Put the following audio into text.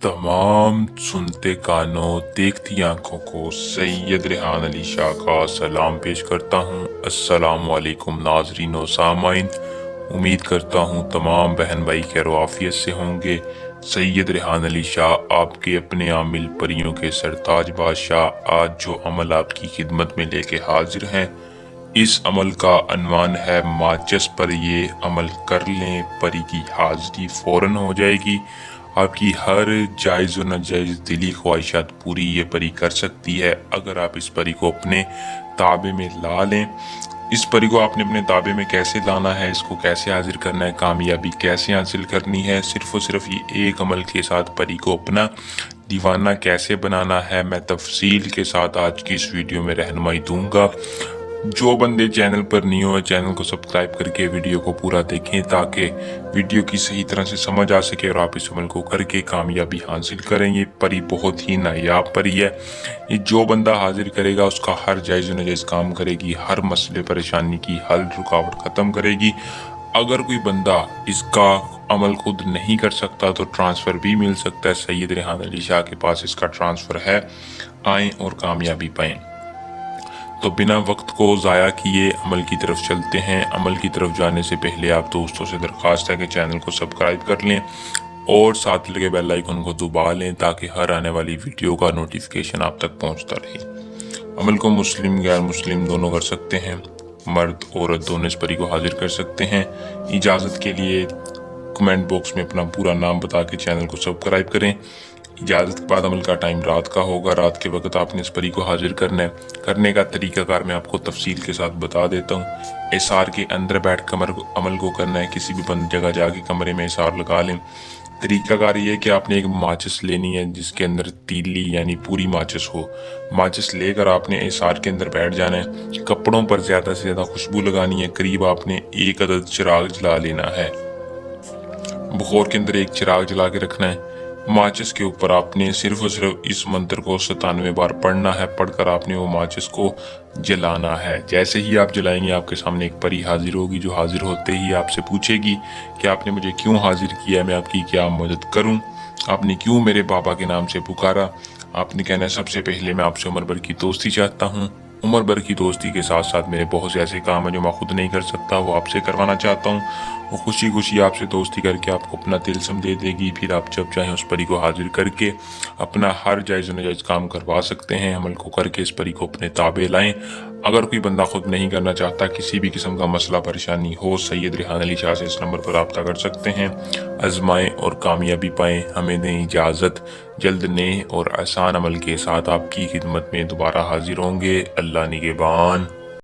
तमाम सुनते कानों देखती आंखों को सैयद रेहान अली शाह का सलाम पेश करता हूँ। अस्सलाम वालेकुम नाजरीन व सामाइन। उम्मीद करता हूँ तमाम बहन भाई खैर आफियत से होंगे। सैयद रेहान अली शाह आपके अपने आमिल परियों के सरताज बादशाह आज जो अमल आपकी खिदमत में लेके हाजिर हैं, इस अमल का अनवान है माचिस पर ये अमल कर लें, परी की हाजिरी फौरन हो जाएगी। आपकी हर जायज़ व नाजायज़ दिली ख्वाहिशात पूरी ये परी कर सकती है अगर आप इस परी को अपने ताबे में ला लें। इस परी को आपने अपने ताबे में कैसे लाना है, इसको कैसे हाजिर करना है, कामयाबी कैसे हासिल करनी है, सिर्फ और सिर्फ ये एक अमल के साथ परी को अपना दीवाना कैसे बनाना है, मैं तफसील के साथ आज की इस वीडियो में रहनुमाई दूंगा। जो बंदे चैनल पर नहीं हो चैनल को सब्सक्राइब करके वीडियो को पूरा देखें ताकि वीडियो की सही तरह से समझ आ सके और आप इस अमल को करके कामयाबी हासिल करें। ये परी बहुत ही नायाब परी है। ये जो बंदा हाजिर करेगा उसका हर जायज़ नाजायज़ काम करेगी, हर मसले परेशानी की हल रुकावट ख़त्म करेगी। अगर कोई बंदा इसका अमल खुद नहीं कर सकता तो ट्रांसफ़र भी मिल सकता है। सैयद रेहान अली शाह के पास इसका ट्रांसफ़र है। आएँ और कामयाबी पाएँ। तो बिना वक्त को ज़ाया किए अमल की तरफ चलते हैं। अमल की तरफ जाने से पहले आप दोस्तों से दरख्वास्त है कि चैनल को सब्सक्राइब कर लें और साथ लगे बेल आइकन को दबा लें ताकि हर आने वाली वीडियो का नोटिफिकेशन आप तक पहुंचता रहे। अमल को मुस्लिम गैर मुस्लिम दोनों कर सकते हैं, मर्द औरत दोनों इस परी को हाजिर कर सकते हैं। इजाज़त के लिए कमेंट बॉक्स में अपना पूरा नाम बता के चैनल को सब्सक्राइब करें। इजाज़त के बाद अमल का टाइम रात का होगा। रात के वक्त आपने इस परी को हाजिर करना है। करने का तरीकाकार मैं आपको तफसील के साथ बता देता हूँ। एसार के अंदर बैठ कर अमल को करना है। किसी भी बंद जगह जाके कमरे में एसार लगा लें। तरीकाकार ये है कि आपने एक माचिस लेनी है जिसके अंदर तीली यानी पूरी माचिस हो। माचिस लेकर आपने एसार के अंदर बैठ जाना है। कपड़ों पर ज़्यादा से ज़्यादा खुशबू लगानी है। करीब आपने एक अदद चिराग जला लेना है। बुखार के अंदर एक चिराग जला के रखना है। माचिस के ऊपर आपने सिर्फ और सिर्फ इस मंत्र को 97 बार पढ़ना है। पढ़कर आपने वो माचिस को जलाना है। जैसे ही आप जलाएंगे आपके सामने एक परी हाजिर होगी जो हाजिर होते ही आपसे पूछेगी कि आपने मुझे क्यों हाजिर किया, मैं आपकी क्या मदद करूं, आपने क्यों मेरे बाबा के नाम से पुकारा। आपने कहना है सबसे पहले मैं आपसे उम्र भर की दोस्ती चाहता हूँ। उम्र भर की दोस्ती के साथ साथ मेरे बहुत से ऐसे काम हैं जो मैं खुद नहीं कर सकता, वो आपसे करवाना चाहता हूँ। वो खुशी खुशी आपसे दोस्ती करके आपको अपना तिलस्म दे देगी। फिर आप जब चाहें उस परी को हाजिर करके अपना हर जायज़ नाजायज़ काम करवा सकते हैं। अमल को करके इस परी को अपने ताबे लाएं। अगर कोई बंदा खुद नहीं करना चाहता, किसी भी किस्म का मसला परेशानी हो, सैयद रेहान अली शाह से इस नंबर पर रब्ता कर सकते हैं। आजमाएं और कामयाबी पाएं। हमें दें इजाज़त। जल्द नए और आसान अमल के साथ आपकी खिदमत में दोबारा हाजिर होंगे। अल्लाह निगहबान।